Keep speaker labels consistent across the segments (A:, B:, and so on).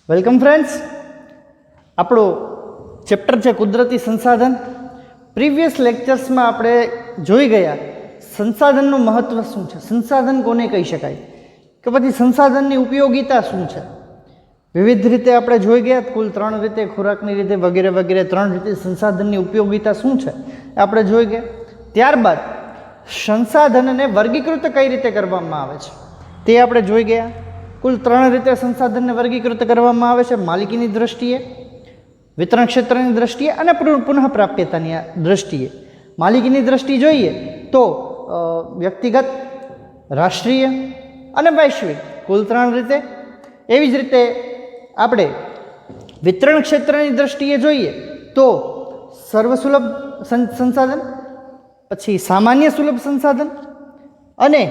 A: Welcome friends. આપણો chapter છે કુદરતી સંસાધન. પ્રીવિયસ લેક્ચર્સમાં આપણે જોઈ ગયા સંસાધનનું મહત્ત્વ શું છે, સંસાધન કોને કહી શકાય, કે પછી સંસાધનની ઉપયોગિતા શું છે. વિવિધ રીતે આપણે જોઈ ગયા, કુલ 3 રીતે, ખોરાકની રીતે વગેરે વગેરે 3 રીતે સંસાધનની ઉપયોગિતા શું છે આપણે જોઈ ગયા. ત્યારબાદ સંસાધનને વર્ગીકૃત કઈ રીતે કરવામાં આવે છે તે આપણે જોઈ ગયા. કુલ 3 રીતે સંસાધનને વર્ગીકૃત કરવામાં આવે છે: માલિકીની દ્રષ્ટિએ, વિતરણ ક્ષેત્રની દ્રષ્ટિએ અને પુનઃપ્રાપ્યતાની દ્રષ્ટિએ. માલિકીની દ્રષ્ટિ જોઈએ તો વ્યક્તિગત, રાષ્ટ્રીય અને વૈશ્વિક, કુલ 3 રીતે. એવી જ રીતે આપણે વિતરણ ક્ષેત્રની દ્રષ્ટિએ જોઈએ તો સર્વસુલભ સંસાધન, પછી સામાન્ય સુલભ સંસાધન અને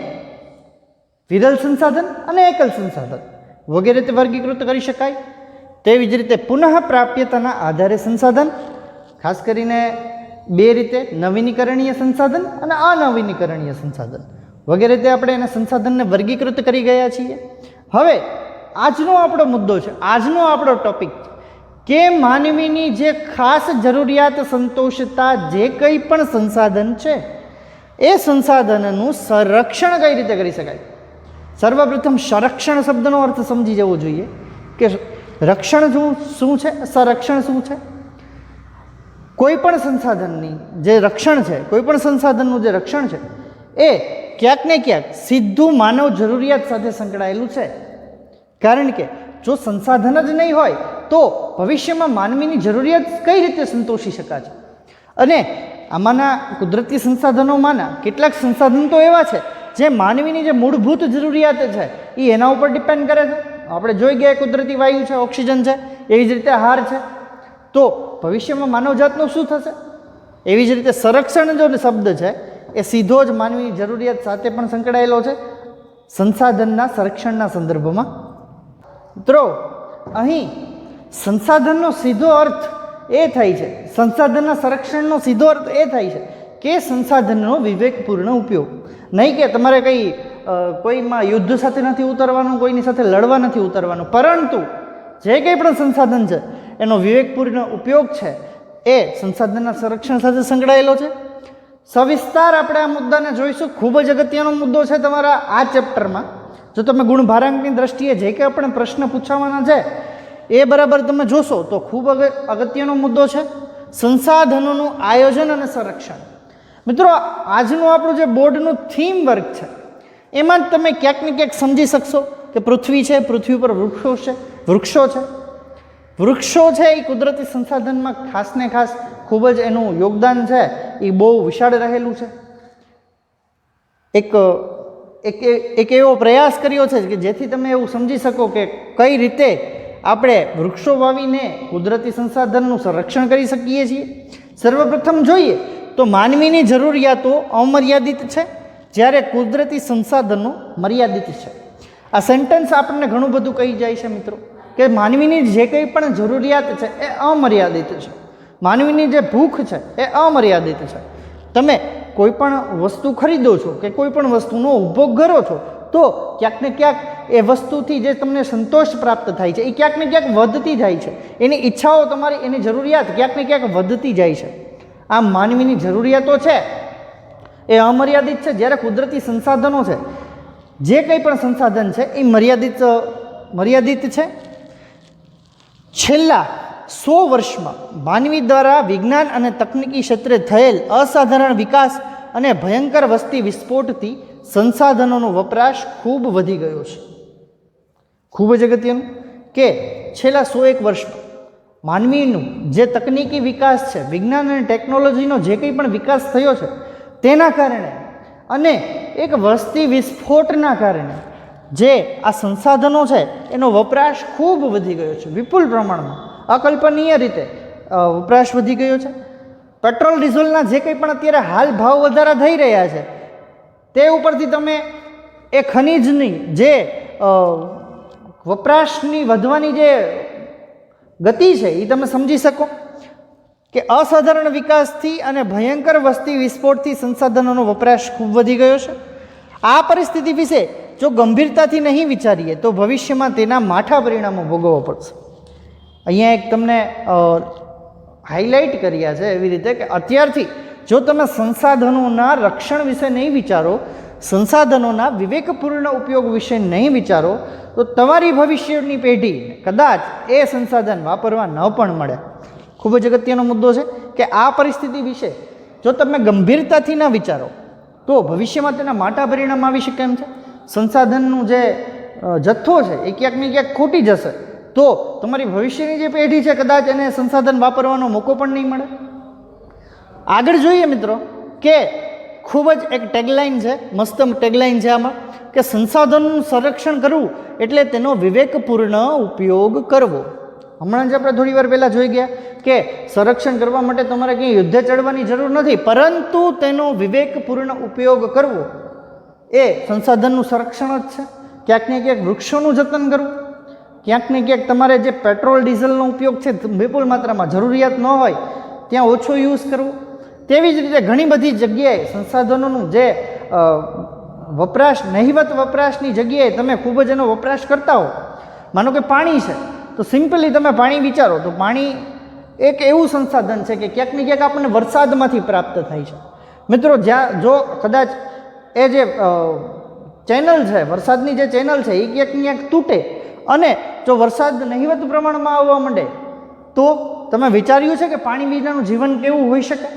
A: વિરલ સંસાધન અને એકલ સંસાધન વગેરે તે વર્ગીકૃત કરી શકાય. તેવી જ રીતે પુનઃપ્રાપ્યતાના આધારે સંસાધન, ખાસ કરીને 2 રીતે: નવીનીકરણીય સંસાધન અને અનવીનીકરણીય સંસાધન વગેરે તે આપણે એના સંસાધનને વર્ગીકૃત કરી ગયા છીએ. હવે આજનો આપણો મુદ્દો છે, આજનો આપણો ટોપિક કે માનવીની જે ખાસ જરૂરિયાત સંતોષતા જે કંઈ પણ સંસાધન છે એ સંસાધનનું સંરક્ષણ કઈ રીતે કરી શકાય. સર્વપ્રથમ સંરક્ષણ શબ્દનો અર્થ સમજી જવો જોઈએ કે રક્ષણ શું છે, સંરક્ષણ શું છે. કોઈ પણ સંસાધનની જે રક્ષણ છે, કોઈ પણ સંસાધનનું જે રક્ષણ છે એ ક્યાંક ને ક્યાંક સીધું માનવ જરૂરિયાત સાથે સંકળાયેલું છે. કારણ કે જો સંસાધન જ નહીં હોય તો ભવિષ્યમાં માનવીની જરૂરિયાત કઈ રીતે સંતોષી શકાશે. અને આમાંના કુદરતી સંસાધનોમાંના કેટલાક સંસાધન તો એવા છે જે માનવીની જે મૂળભૂત જરૂરિયાત છે એ એના ઉપર ડિપેન્ડ કરે છે. આપણે જોઈ ગયા કુદરતી વાયુ છે, ઓક્સિજન છે, એવી જ રીતે આહાર છે. તો ભવિષ્યમાં માનવજાતનું શું થશે? એવી જ રીતે સંરક્ષણ જો શબ્દ છે એ સીધો જ માનવીની જરૂરિયાત સાથે પણ સંકળાયેલો છે સંસાધનના સંરક્ષણના સંદર્ભમાં. મિત્રો, અહીં સંસાધનનો સીધો અર્થ એ થાય છે, સંસાધનના સંરક્ષણનો સીધો અર્થ એ થાય છે કે સંસાધનનો વિવેકપૂર્ણ ઉપયોગ. નહીં કે તમારે કંઈ કોઈમાં યુદ્ધ સાથે નથી ઉતરવાનું, કોઈની સાથે લડવા નથી ઉતરવાનું, પરંતુ જે કંઈ પણ સંસાધન છે એનો વિવેકપૂર્ણ ઉપયોગ છે એ સંસાધનના સંરક્ષણ સાથે સંકળાયેલો છે. સવિસ્તાર આપણે આ મુદ્દાને જોઈશું. ખૂબ જ અગત્યનો મુદ્દો છે તમારા આ ચેપ્ટરમાં. જો તમે ગુણભારાંકની દ્રષ્ટિએ જે કંઈ આપણે પ્રશ્ન પૂછવાના છે એ બરાબર તમે જોશો તો ખૂબ અગત્યનો મુદ્દો છે સંસાધનોનું આયોજન અને સંરક્ષણ. મિત્રો, આજનું આપણું જે બોર્ડનું થીમ વર્ક છે એમાં જ તમે ક્યાંક ને ક્યાંક સમજી શકશો કે પૃથ્વી છે, પૃથ્વી પર વૃક્ષો છે. વૃક્ષો છે એ કુદરતી સંસાધનમાં ખાસ ને ખાસ ખૂબ જ એનું યોગદાન છે એ બહુ વિશાળ રહેલું છે. એક એવો પ્રયાસ કર્યો છે કે જેથી તમે એવું સમજી શકો કે કઈ રીતે આપણે વૃક્ષો વાવીને કુદરતી સંસાધનનું સંરક્ષણ કરી શકીએ છીએ. સર્વપ્રથમ જોઈએ તો માનવીની જરૂરિયાતો અમર્યાદિત છે, જ્યારે કુદરતી સંસાધનો મર્યાદિત છે. આ સેન્ટેન્સ આપણને ઘણું બધું કહી જાય છે મિત્રો, કે માનવીની જે કંઈ પણ જરૂરિયાત છે એ અમર્યાદિત છે. માનવીની જે ભૂખ છે એ અમર્યાદિત છે. તમે કોઈ પણ વસ્તુ ખરીદો છો કે કોઈ પણ વસ્તુનો ઉપભોગ કરો છો તો ક્યાંક ને ક્યાંક એ વસ્તુથી જે તમને સંતોષ પ્રાપ્ત થાય છે એ ક્યાંક ને ક્યાંક વધતી જાય છે. એની ઈચ્છાઓ, તમારી એની જરૂરિયાત ક્યાંક ને ક્યાંક વધતી જાય છે. આમ માનવીની જરૂરિયાતો છે એ અમર્યાદિત છે, જ્યારે કુદરતી સંસાધનો છે, જે કંઈ પણ સંસાધન છે એ મર્યાદિત છે. છેલ્લા 100 વર્ષમાં માનવી દ્વારા વિજ્ઞાન અને તકનીકી ક્ષેત્રે થયેલ અસાધારણ વિકાસ અને ભયંકર વસ્તી વિસ્ફોટથી સંસાધનોનો વપરાશ ખૂબ વધી ગયો છે. ખૂબ જ અગત્યનું કે છેલ્લા 101 વર્ષમાં માનવીનું જે તકનીકી વિકાસ છે, વિજ્ઞાન અને ટેકનોલોજીનો જે કંઈ પણ વિકાસ થયો છે તેના કારણે અને એક વસ્તી વિસ્ફોટના કારણે જે આ સંસાધનો છે એનો વપરાશ ખૂબ વધી ગયો છે, વિપુલ પ્રમાણમાં, અકલ્પનીય રીતે વપરાશ વધી ગયો છે. પેટ્રોલ ડીઝલના જે કંઈ પણ અત્યારે હાલ ભાવ વધારા થઈ રહ્યા છે તે ઉપરથી તમે એ ખનિજની જે વપરાશની વધવાની જે ગતિ છે એ તમે સમજી શકો કે અસાધારણ વિકાસથી અને ભયંકર વસ્તી વિસ્ફોટથી સંસાધનોનો વપરાશ ખૂબ વધી ગયો છે. આ પરિસ્થિતિ વિશે જો ગંભીરતાથી નહીં વિચારીએ તો ભવિષ્યમાં તેના માઠા પરિણામો ભોગવવા પડશે. અહીંયા એક તમને હાઇલાઇટ કર્યા છે એવી રીતે કે અત્યારથી જો તમે સંસાધનોના રક્ષણ વિશે નહીં વિચારો, સંસાધનોના વિવેકપૂર્ણ ઉપયોગ વિશે નહીં વિચારો, તો તમારી ભવિષ્યની પેઢી કદાચ એ સંસાધન વાપરવા ન પણ મળે. ખૂબ જ અગત્યનો મુદ્દો છે કે આ પરિસ્થિતિ વિશે જો તમે ગંભીરતાથી ન વિચારો તો ભવિષ્યમાં તેના માઠા પરિણામ આવી શકે એમ છે. સંસાધનનું જે જથ્થો છે એ ક્યાંક ને ક્યાંક ખૂટી જશે તો તમારી ભવિષ્યની જે પેઢી છે કદાચ એને સંસાધન વાપરવાનો મોકો પણ નહીં મળે. આગળ જોઈએ મિત્રો કે ખૂબ જ એક ટેગલાઇન છે, મસ્ત ટેગલાઇન છે આમાં કે સંસાધનનું સંરક્ષણ કરવું એટલે તેનો વિવેકપૂર્ણ ઉપયોગ કરવો. હમણાં જ આપણે થોડી વાર પહેલાં જોઈ ગયા કે સંરક્ષણ કરવા માટે તમારે કંઈ યુદ્ધે ચડવાની જરૂર નથી, પરંતુ તેનો વિવેકપૂર્ણ ઉપયોગ કરવો એ સંસાધનનું સંરક્ષણ જ છે. ક્યાંક ને ક્યાંક વૃક્ષોનું જતન કરવું, ક્યાંક ને ક્યાંક તમારે જે પેટ્રોલ ડીઝલનો ઉપયોગ છે વિપુલ માત્રામાં જરૂરિયાત ન હોય ત્યાં ઓછો યુઝ કરવો. તેવી જ રીતે ઘણી બધી જગ્યાએ સંસાધનોનું જે વપરાશ, નહિવત વપરાશની જગ્યાએ તમે ખૂબ જ એનો વપરાશ કરતા હો. માનો કે પાણી છે તો સિમ્પલી તમે પાણી વિચારો તો પાણી એક એવું સંસાધન છે કે ક્યાંક ને ક્યાંક આપણને વરસાદમાંથી પ્રાપ્ત થાય છે. મિત્રો જ્યાં જો કદાચ એ જે ચેનલ છે, વરસાદની જે ચેનલ છે એ ક્યાંક ને ક્યાંક તૂટે અને જો વરસાદ નહિવત પ્રમાણમાં આવવા માંડે તો તમે વિચાર્યું છે કે પાણી વિનાનું જીવન કેવું હોઈ શકે?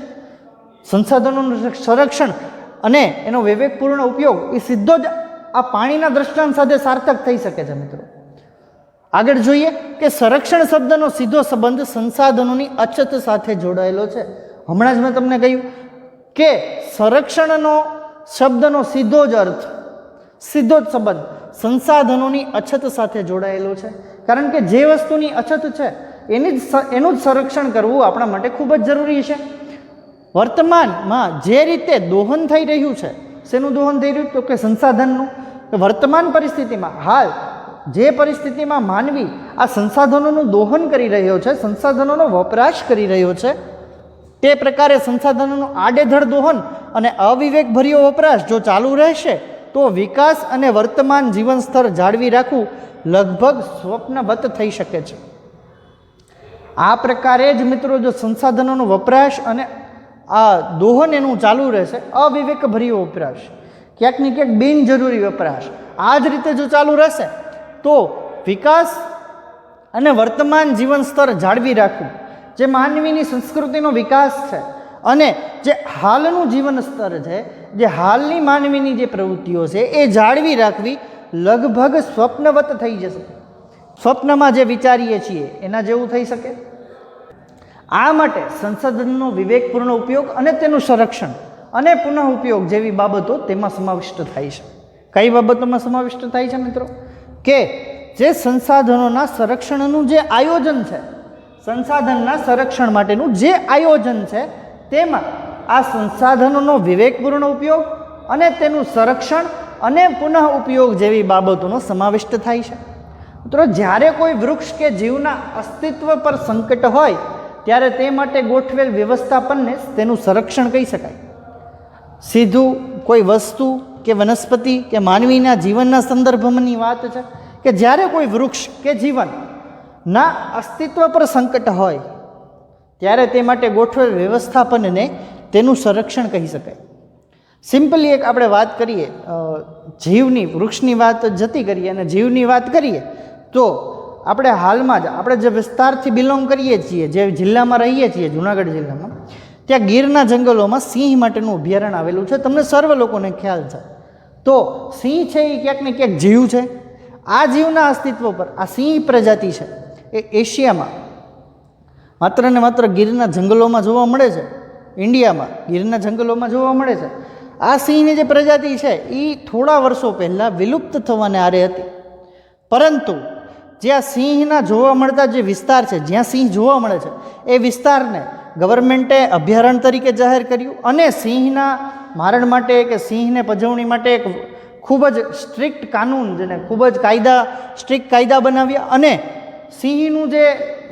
A: સંસાધનોનું સંરક્ષણ અને એનો વિવેકપૂર્ણ ઉપયોગ એ સીધો જ આ પાણીના દ્રષ્ટાંત સાથે સાર્થક થઈ શકે છે. મિત્રો આગળ જોઈએ કે સંરક્ષણ શબ્દનો સીધો સંબંધ સંસાધનોની અછત સાથે જોડાયેલો છે. હમણાં જ મેં તમને કહ્યું કે સંરક્ષણનો શબ્દનો સીધો જ અર્થ, સીધો જ સંબંધ સંસાધનોની અછત સાથે જોડાયેલો છે. કારણ કે જે વસ્તુની અછત છે એનું જ સંરક્ષણ કરવું આપણા માટે ખૂબ જ જરૂરી છે. વર્તમાનમાં જે રીતે દોહન થઈ રહ્યું છે, શેનું દોહન થઈ રહ્યું તો કે સંસાધનનું. વર્તમાન પરિસ્થિતિમાં હાલ જે પરિસ્થિતિમાં માનવી આ સંસાધનોનું દોહન કરી રહ્યો છે, સંસાધનોનો વપરાશ કરી રહ્યો છે, તે પ્રકારે સંસાધનોનું આડેધડ દોહન અને અવિવેકભર્યો વપરાશ જો ચાલુ રહેશે તો વિકાસ અને વર્તમાન જીવન સ્તર જાળવી રાખવું લગભગ સ્વપ્નવત થઈ શકે છે. આ પ્રકારે જ મિત્રો જો સંસાધનોનો વપરાશ અને આ દોહન એનું ચાલુ રહેશે, અવિવેકભર્યો વપરાશ, ક્યાંક ને ક્યાંક બિનજરૂરી વપરાશ, આ જ રીતે જો ચાલુ રહેશે તો વિકાસ અને વર્તમાન જીવન સ્તર જાળવી રાખવું, જે માનવીની સંસ્કૃતિનો વિકાસ છે અને જે હાલનું જીવન સ્તર છે, જે હાલની માનવીની જે પ્રવૃત્તિઓ છે એ જાળવી રાખવી લગભગ સ્વપ્નવત થઈ જશે. સ્વપ્નમાં જે વિચારીએ છીએ એના જેવું થઈ શકે. આ માટે સંસાધનનો વિવેકપૂર્ણ ઉપયોગ અને તેનું સંરક્ષણ અને પુનઃ ઉપયોગ જેવી બાબતો તેમાં સમાવિષ્ટ થાય છે. કઈ બાબતોમાં સમાવિષ્ટ થાય છે મિત્રો? કે જે સંસાધનોના સંરક્ષણનું જે આયોજન છે, સંસાધનના સંરક્ષણ માટેનું જે આયોજન છે તેમાં આ સંસાધનોનો વિવેકપૂર્ણ ઉપયોગ અને તેનું સંરક્ષણ અને પુનઃ ઉપયોગ જેવી બાબતોનો સમાવિષ્ટ થાય છે. મિત્રો જ્યારે કોઈ વૃક્ષ કે જીવના અસ્તિત્વ પર સંકટ હોય ત્યારે તે માટે ગોઠવેલ વ્યવસ્થાપનને તેનું સંરક્ષણ કહી શકાય. સીધું કોઈ વસ્તુ કે વનસ્પતિ કે માનવીના જીવનના સંદર્ભમાંની વાત છે કે જ્યારે કોઈ વૃક્ષ કે જીવનના અસ્તિત્વ પર સંકટ હોય ત્યારે તે માટે ગોઠવેલ વ્યવસ્થાપનને તેનું સંરક્ષણ કહી શકાય. સિમ્પલી એક આપણે વાત કરીએ જીવની, વૃક્ષની વાત જતી કરીએ અને જીવની વાત કરીએ તો આપણે હાલમાં જ આપણે જે વિસ્તારથી બિલોંગ કરીએ છીએ, જે જિલ્લામાં રહીએ છીએ, જુનાગઢ જિલ્લામાં, ત્યાં ગીરના જંગલોમાં સિંહ માટેનું અભયારણ્ય આવેલું છે. તમને સર્વ લોકોને ખ્યાલ છે. તો સિંહ છે એ ક્યાંક ને ક્યાંક જીવ છે. આ જીવના અસ્તિત્વ પર આ સિંહ પ્રજાતિ છે એ એશિયામાં માત્ર ને માત્ર ગીરના જંગલોમાં જોવા મળે છે. ઇન્ડિયામાં ગીરના જંગલોમાં જોવા મળે છે. આ સિંહની જે પ્રજાતિ છે એ થોડા વર્ષો પહેલાં વિલુપ્ત થવાને આરે હતી. પરંતુ જ્યાં સિંહના જોવા મળતા જે વિસ્તાર છે, જ્યાં સિંહ જોવા મળે છે, એ વિસ્તારને ગવર્મેન્ટે અભયારણ્ય તરીકે જાહેર કર્યું અને સિંહના મારણ માટે કે સિંહને પજવણી માટે એક ખૂબ જ સ્ટ્રિક્ટ કાનૂન, જેને ખૂબ જ સ્ટ્રિક્ટ કાયદા બનાવ્યા અને સિંહનું જે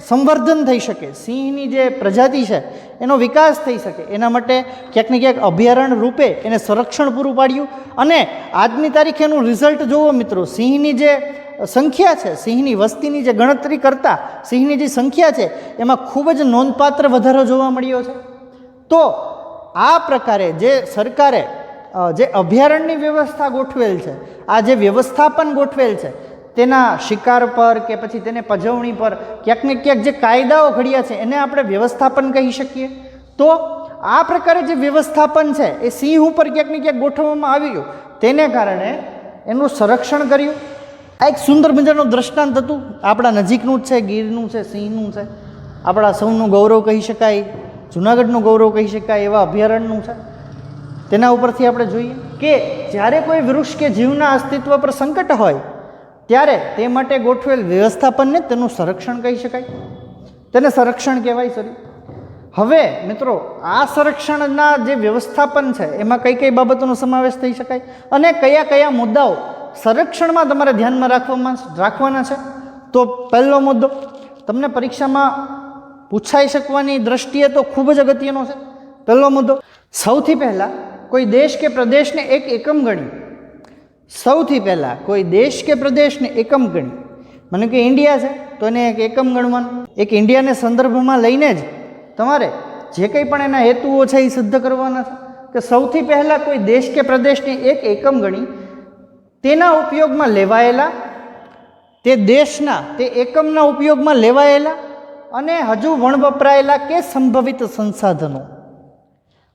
A: સંવર્ધન થઈ શકે, સિંહની જે પ્રજાતિ છે એનો વિકાસ થઈ શકે, એના માટે ક્યાંક ને ક્યાંક અભયારણ્ય રૂપે એને સંરક્ષણ પૂરું પાડ્યું. અને આજની તારીખે એનું રિઝલ્ટ જુઓ મિત્રો, સિંહની જે સંખ્યા છે, સિંહની વસ્તીની જે ગણતરી કરતાં સિંહની જે સંખ્યા છે એમાં ખૂબ જ નોંધપાત્ર વધારો જોવા મળ્યો છે. તો આ પ્રકારે જે સરકારે જે અભયારણ્યની વ્યવસ્થા ગોઠવેલ છે, આ જે વ્યવસ્થાપન ગોઠવેલ છે, તેના શિકાર પર કે પછી તેને પજવણી પર ક્યાંક ને ક્યાંક જે કાયદાઓ ઘડ્યા છે એને આપણે વ્યવસ્થાપન કહી શકીએ. તો આ પ્રકારે જે વ્યવસ્થાપન છે એ સિંહ ઉપર ક્યાંક ને ક્યાંક ગોઠવવામાં આવ્યું, તેને કારણે એનું સંરક્ષણ કર્યું. આ એક સુંદર મજાનું દ્રષ્ટાંત હતું, આપણા નજીકનું જ છે, ગીરનું છે, સિંહનું છે, આપણા સૌનું ગૌરવ કહી શકાય, જૂનાગઢનું ગૌરવ કહી શકાય એવા અભયારણ્યનું છે. તેના ઉપરથી આપણે જોઈએ કે જ્યારે કોઈ વૃક્ષ કે જીવના અસ્તિત્વ પર સંકટ હોય ત્યારે તે માટે ગોઠવેલ વ્યવસ્થાપનને તેનું સંરક્ષણ કહી શકાય, તેને સંરક્ષણ કહેવાય. હવે મિત્રો, આ સંરક્ષણના જે વ્યવસ્થાપન છે એમાં કઈ કઈ બાબતોનો સમાવેશ થઈ શકાય અને કયા કયા મુદ્દાઓ સંરક્ષણમાં તમારે ધ્યાનમાં રાખવાના છે. તો પહેલો મુદ્દો તમને પરીક્ષામાં પૂછાઈ શકવાની દ્રષ્ટિએ તો ખૂબ જ અગત્યનો છે. પહેલો મુદ્દો, સૌથી પહેલાં કોઈ દેશ કે પ્રદેશને એક એકમ ગણી, સૌથી પહેલાં કોઈ દેશ કે પ્રદેશને એકમ ગણી, મને કે ઇન્ડિયા છે તો એને એક એકમ ગણવાનું. એક ઇન્ડિયાને સંદર્ભમાં લઈને જ તમારે જે કંઈ પણ એના હેતુઓ છે એ સિદ્ધ કરવાના છે. કે સૌથી પહેલાં કોઈ દેશ કે પ્રદેશને એક એકમ ગણી, તેના ઉપયોગમાં લેવાયેલા, તે દેશના તે એકમના ઉપયોગમાં લેવાયેલા અને હજુ વણવપરાયેલા કે સંભવિત સંસાધનો,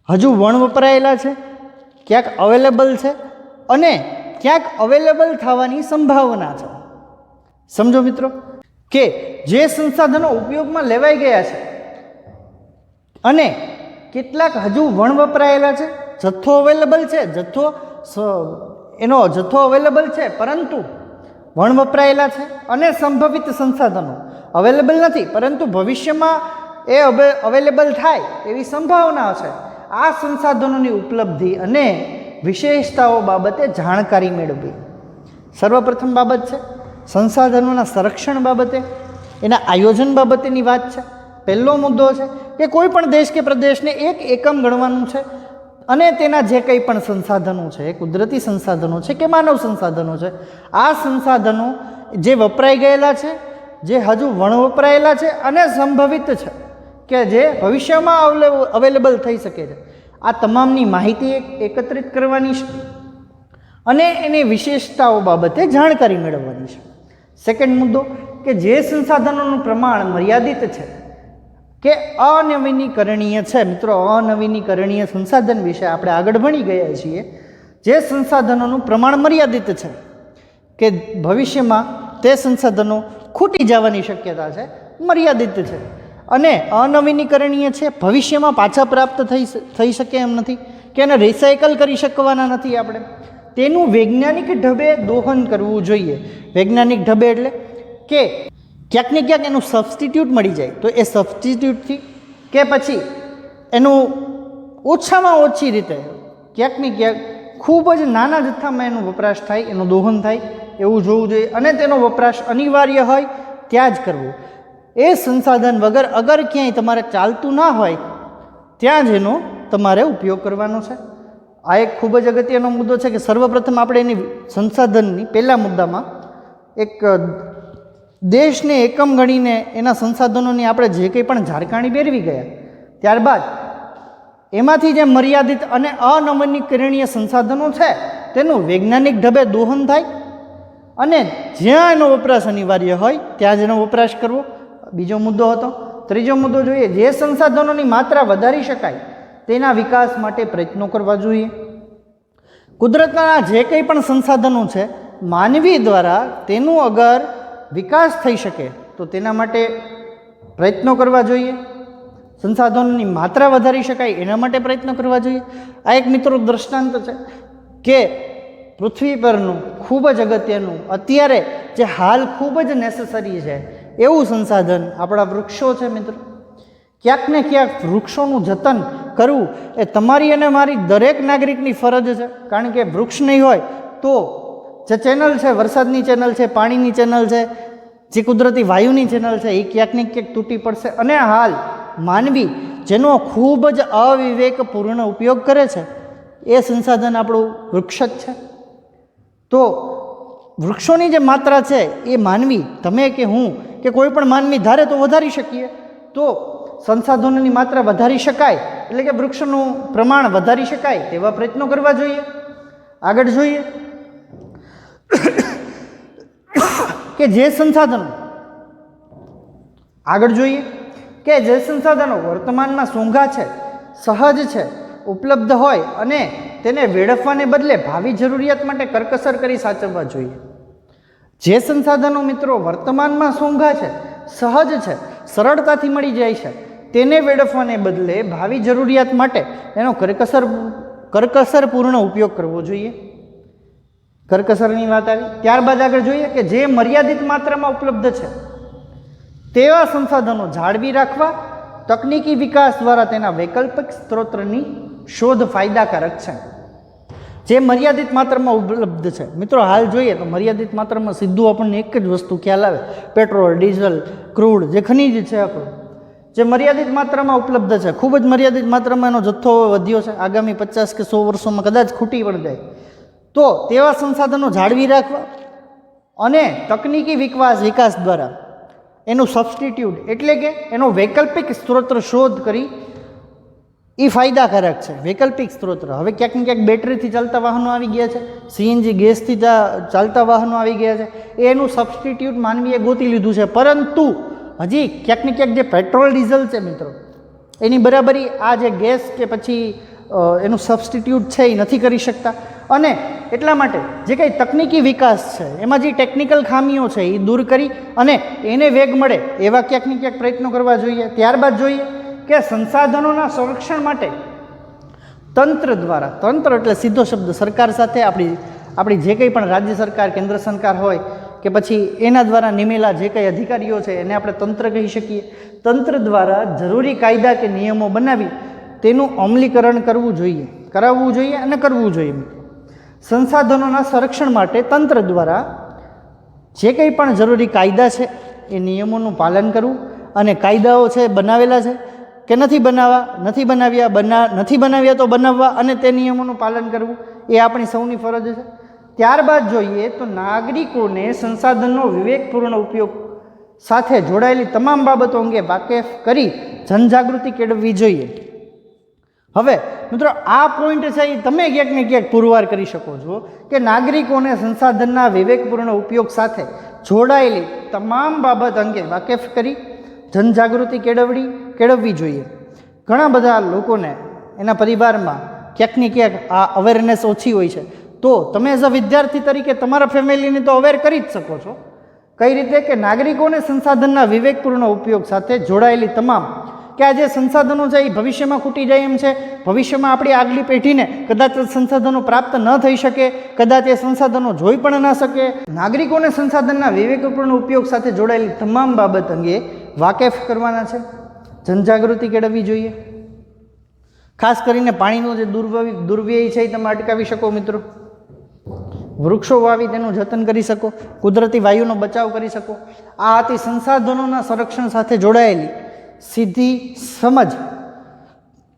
A: હજુ વણવપરાયેલા છે, ક્યાંક અવેલેબલ છે અને ક્યાંક અવેલેબલ થવાની સંભાવના છે. સમજો મિત્રો કે જે સંસાધનો ઉપયોગમાં લેવાઈ ગયા છે અને કેટલાક હજુ વણવપરાયેલા છે, જથ્થો અવેલેબલ છે, એનો જથ્થો અવેલેબલ છે પરંતુ વણવપરાયેલા છે, અને સંભવિત સંસાધનો અવેલેબલ નથી પરંતુ ભવિષ્યમાં એ અવેલેબલ થાય એવી સંભાવના છે. આ સંસાધનોની ઉપલબ્ધિ અને વિશેષતાઓ બાબતે જાણકારી મેળવવી સર્વપ્રથમ બાબત છે. સંસાધનોના સંરક્ષણ બાબતે, એના આયોજન બાબતેની વાત છે. પહેલો મુદ્દો છે કે કોઈ પણ દેશ કે પ્રદેશને એક એકમ ગણવાનું છે અને તેના જે કંઈ પણ સંસાધનો છે, કુદરતી સંસાધનો છે કે માનવ સંસાધનો છે, આ સંસાધનો જે વપરાઈ ગયેલા છે, જે હજુ વણવપરાયેલા છે અને સંભવિત છે કે જે ભવિષ્યમાં અવેલેબલ થઈ શકે છે, આ તમામની માહિતી એકત્રિત કરવાની છે અને એની વિશેષતાઓ બાબતે જાણકારી મેળવવાની છે. સેકન્ડ મુદ્દો કે જે સંસાધનોનું પ્રમાણ મર્યાદિત છે કે અનવીનીકરણીય છે. મિત્રો, અનવીનીકરણીય સંસાધન વિશે આપણે આગળ ભણી ગયા છીએ. જે સંસાધનોનું પ્રમાણ મર્યાદિત છે કે ભવિષ્યમાં તે સંસાધનો ખૂટી જવાની શક્યતા છે, મર્યાદિત છે અને અનવીનીકરણીય છે, ભવિષ્યમાં પાછા પ્રાપ્ત થઈ શકે એમ નથી કે એને રિસાયકલ કરી શકવાના નથી આપણે, તેનું વૈજ્ઞાનિક ઢબે દોહન કરવું જોઈએ. વૈજ્ઞાનિક ઢબે એટલે કે ક્યાંક ને ક્યાંક એનું સબસ્ટિટ્યૂટ મળી જાય તો એ સબસ્ટિટ્યૂટથી કે પછી એનું ઓછામાં ઓછી રીતે ક્યાંક ને ક્યાંક ખૂબ જ નાના જથ્થામાં એનો વપરાશ થાય, એનું દોહન થાય એવું જોવું જોઈએ અને તેનો વપરાશ અનિવાર્ય હોય ત્યાં જ કરવો. એ સંસાધન વગર અગર ક્યાંય તમારે ચાલતું ના હોય ત્યાં જ એનો તમારે ઉપયોગ કરવાનો છે. આ એક ખૂબ જ અગત્યનો મુદ્દો છે કે સર્વપ્રથમ આપણે એની સંસાધનની પહેલા મુદ્દામાં એક દેશને એકમ ગણીને એના સંસાધનોની આપણે જે કંઈ પણ ઝારકાણી મેળવી ગયા, ત્યારબાદ એમાંથી જે મર્યાદિત અને અનવીનીકરણીય સંસાધનો છે તેનું વૈજ્ઞાનિક ઢબે દોહન થાય અને જ્યાં એનો વપરાશ અનિવાર્ય હોય ત્યાં જ એનો વપરાશ કરવો, બીજો મુદ્દો હતો. ત્રીજો મુદ્દો જોઈએ, જે સંસાધનોની માત્રા વધારી શકાય તેના વિકાસ માટે પ્રયત્નો કરવા જોઈએ. કુદરતના જે કંઈ પણ સંસાધનો છે માનવી દ્વારા તેનું અગર વિકાસ થઈ શકે તો તેના માટે પ્રયત્નો કરવા જોઈએ. સંસાધનોની માત્રા વધારી શકાય એના માટે પ્રયત્નો કરવા જોઈએ. આ એક મિત્રો દ્રષ્ટાંત છે કે પૃથ્વી પરનું ખૂબ જ અગત્યનું અત્યારે જે હાલ ખૂબ જ નેસેસરી છે એવું સંસાધન આપણા વૃક્ષો છે. મિત્રો, ક્યાંક ને ક્યાંક વૃક્ષોનું જતન કરવું એ તમારી અને મારી દરેક નાગરિકની ફરજ છે. કારણ કે વૃક્ષ નહીં હોય તો જે ચેનલ છે, વરસાદની ચેનલ છે, પાણીની ચેનલ છે, જે કુદરતી વાયુની ચેનલ છે એ ક્યાંક ને ક્યાંક તૂટી પડશે. અને હાલ માનવી જેનો ખૂબ જ અવિવેકપૂર્ણ ઉપયોગ કરે છે એ સંસાધન આપણું વૃક્ષ જ છે. તો વૃક્ષોની જે માત્રા છે એ માનવી, તમે કે હું કે કોઈ પણ માનવી ધારે તો વધારી શકીએ. તો સંસાધનોની માત્રા વધારી શકાય એટલે કે વૃક્ષનું પ્રમાણ વધારી શકાય તેવા પ્રયત્નો કરવા જોઈએ. આગળ જોઈએ કે જે સંસાધનો વર્તમાનમાં સોંઘા છે, સહજ છે, ઉપલબ્ધ હોય અને તેને વેડફવાને બદલે ભાવિ જરૂરિયાત માટે કરકસર કરી સાચવવા જોઈએ. જે સંસાધનો મિત્રો વર્તમાનમાં સોંઘા છે, સહજ છે, સરળતાથી મળી જાય છે, તેને વેડફવાને બદલે ભાવિ જરૂરિયાત માટે એનો કરકસરપૂર્ણ ઉપયોગ કરવો જોઈએ. કરકસરની વાત આવી. ત્યારબાદ આગળ જોઈએ કે જે મર્યાદિત માત્રામાં ઉપલબ્ધ છે તેવા સંસાધનો જાળવી રાખવા તકનીકી વિકાસ દ્વારા તેના વૈકલ્પિક સ્ત્રોતની શોધ ફાયદાકારક છે. જે મર્યાદિત માત્રામાં ઉપલબ્ધ છે મિત્રો, હાલ જોઈએ તો મર્યાદિત માત્રામાં સીધું આપણને એક જ વસ્તુ ખ્યાલ આવે, પેટ્રોલ, ડીઝલ, ક્રૂડ, જે ખનીજ છે આપણું, જે મર્યાદિત માત્રામાં ઉપલબ્ધ છે, ખૂબ જ મર્યાદિત માત્રામાં એનો જથ્થો વધ્યો છે, આગામી 50 કે 100 વર્ષોમાં કદાચ ખૂટી પણ જાય. તો તેવા સંસાધનો જાળવી રાખવા અને તકનીકી વિકાસ દ્વારા એનું સબસ્ટિટ્યૂટ એટલે કે એનો વૈકલ્પિક સ્ત્રોત શોધ કરી એ ફાયદાકારક છે. વૈકલ્પિક સ્ત્રોત હવે ક્યાંક ને ક્યાંક બેટરીથી ચાલતા વાહનો આવી ગયા છે, સીએનજી ગેસથી ચાલતા વાહનો આવી ગયા છે, એનું સબસ્ટિટ્યૂટ માનવીએ ગોતી લીધું છે. પરંતુ હજી ક્યાંક ને ક્યાંક જે પેટ્રોલ ડીઝલ છે મિત્રો, એની બરાબરી આ જે ગેસ કે પછી એનું સબસ્ટિટ્યૂટ છે એ નથી કરી શકતા. અને એટલા માટે જે કંઈ તકનીકી વિકાસ છે એમાં જે ટેકનિકલ ખામીઓ છે એ દૂર કરી અને એને વેગ મળે એવા ક્યાંક ને ક્યાંક પ્રયત્નો કરવા જોઈએ. ત્યારબાદ જોઈએ કે સંસાધનોના સંરક્ષણ માટે તંત્ર દ્વારા, તંત્ર એટલે સીધો શબ્દ સરકાર સાથે આપણી જે કંઈ પણ રાજ્ય સરકાર, કેન્દ્ર સરકાર હોય કે પછી એના દ્વારા નિમેલા જે કંઈ અધિકારીઓ છે એને આપણે તંત્ર કહી શકીએ. તંત્ર દ્વારા જરૂરી કાયદા કે નિયમો બનાવી તેનું અમલીકરણ કરાવવું જોઈએ અને કરવું જોઈએ. સંસાધનોના સંરક્ષણ માટે તંત્ર દ્વારા જે કંઈ પણ જરૂરી કાયદા છે એ નિયમોનું પાલન કરવું અને કાયદાઓ છે બનાવેલા છે કે નથી બનાવ્યા તો બનાવવા અને તે નિયમોનું પાલન કરવું એ આપણી સૌની ફરજ છે. ત્યારબાદ જોઈએ તો નાગરિકોને સંસાધનનો વિવેકપૂર્ણ ઉપયોગ સાથે જોડાયેલી તમામ બાબતો અંગે વાકેફ કરી જનજાગૃતિ કેળવવી જોઈએ. હવે મિત્રો આ પોઈન્ટ છે એ તમે ક્યાંક ને ક્યાંક પુરવાર કરી શકો છો કે નાગરિકોને સંસાધનના વિવેકપૂર્ણ ઉપયોગ સાથે જોડાયેલી તમામ બાબત અંગે વાકેફ કરી જનજાગૃતિ કેળવવી જોઈએ. ઘણા બધા લોકોને એના પરિવારમાં ક્યાંક ને ક્યાંક આ અવેરનેસ ઓછી હોય છે. તો તમે એઝ અ વિદ્યાર્થી તરીકે તમારા ફેમિલીને તો અવેર કરી જ શકો છો. કઈ રીતે કે નાગરિકોને સંસાધનના વિવેકપૂર્ણ ઉપયોગ સાથે જોડાયેલી તમામ કે આ જે સંસાધનો છે એ ભવિષ્યમાં ખૂટી જાય એમ છે, ભવિષ્યમાં આપણી આગલી પેઢીને કદાચ સંસાધનો પ્રાપ્ત ન થઈ શકે, કદાચ એ સંસાધનો જોઈ પણ ન શકે. નાગરિકોને સંસાધનના વિવેકપૂર્ણ ઉપયોગ સાથે જોડાયેલી તમામ બાબત અંગે વાકેફ કરવાના છે, જનજાગૃતિ કેળવવી જોઈએ. ખાસ કરીને પાણીનો જે દુર્વ્યય છે એ તમે અટકાવી શકો મિત્રો. વૃક્ષો વાવી તેનું જતન કરી શકો, કુદરતી વાયુનો બચાવ કરી શકો. આ હતી સંસાધનોના સંરક્ષણ સાથે જોડાયેલી સીધી સમજ.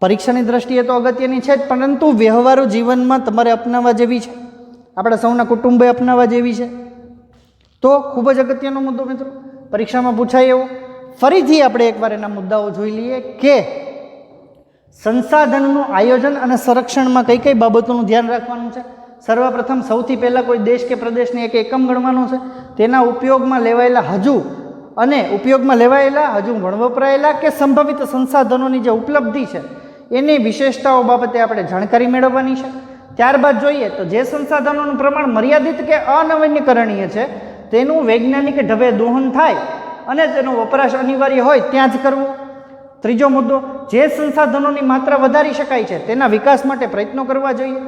A: પરીક્ષાની દ્રષ્ટિએ તો અગત્યની છે જ, પરંતુ વ્યવહારુ જીવનમાં તમારે અપનાવવા જેવી છે, આપણા સૌના કુટુંબે અપનાવવા જેવી છે. તો ખૂબ જ અગત્યનો મુદ્દો મિત્રો, પરીક્ષામાં પૂછાય એવો. ફરીથી આપણે એકવાર એના મુદ્દાઓ જોઈ લઈએ કે સંસાધનનું આયોજન અને સંરક્ષણમાં કઈ કઈ બાબતોનું ધ્યાન રાખવાનું છે. સર્વપ્રથમ સૌથી પહેલાં કોઈ દેશ કે પ્રદેશને એક એકમ ગણવાનો છે, તેના ઉપયોગમાં લેવાયેલા હજુ વણવપરાયેલા કે સંભવિત સંસાધનોની જે ઉપલબ્ધિ છે એની વિશેષતાઓ બાબતે આપણે જાણકારી મેળવવાની છે. ત્યારબાદ જોઈએ તો જે સંસાધનોનું પ્રમાણ મર્યાદિત કે અનવીનીકરણીય છે તેનું વૈજ્ઞાનિક ઢબે દોહન થાય અને તેનો વપરાશ અનિવાર્ય હોય ત્યાં જ કરવો. ત્રીજો મુદ્દો, જે સંસાધનોની માત્રા વધારી શકાય છે તેના વિકાસ માટે પ્રયત્નો કરવા જોઈએ.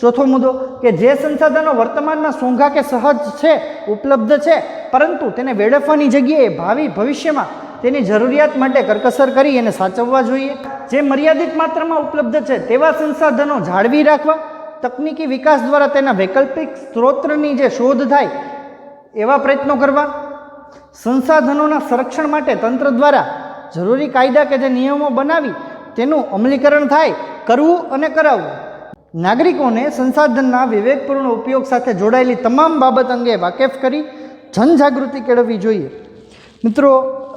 A: ચોથો મુદ્દો કે જે સંસાધનો વર્તમાનમાં સોંઘા કે સહજ છે, ઉપલબ્ધ છે, પરંતુ તેને વેડફવાની જગ્યાએ ભવિષ્યમાં તેની જરૂરિયાત માટે કરકસર કરી એને સાચવવા જોઈએ. જે મર્યાદિત માત્રામાં ઉપલબ્ધ છે તેવા સંસાધનો જાળવી રાખવા, તકનીકી વિકાસ દ્વારા તેના વૈકલ્પિક સ્ત્રોતની જે શોધ થાય એવા પ્રયત્નો કરવા. સંસાધનોના સંરક્ષણ માટે તંત્ર દ્વારા જરૂરી કાયદા કે જે નિયમો બનાવી તેનું અમલીકરણ થાય, કરવું અને કરાવવું. નાગરિકોને સંસાધનના વિવેકપૂર્ણ ઉપયોગ સાથે જોડાયેલી તમામ બાબત અંગે વાકેફ કરી જનજાગૃતિ કેળવવી જોઈએ. મિત્રો,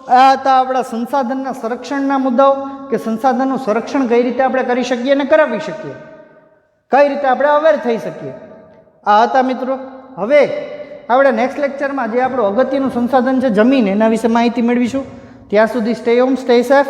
A: આ હતા આપણા સંસાધનના સંરક્ષણના મુદ્દાઓ કે સંસાધનનું સંરક્ષણ કઈ રીતે આપણે કરી શકીએ અને કરાવી શકીએ, કઈ રીતે આપણે અવેર થઈ શકીએ. આ હતા મિત્રો. હવે આપણે નેક્સ્ટ લેક્ચરમાં જે આપણું અગત્યનું સંસાધન છે જમીન, એના વિશે માહિતી મેળવીશું. ત્યાં સુધી સ્ટે હોમ, સ્ટે સેફ.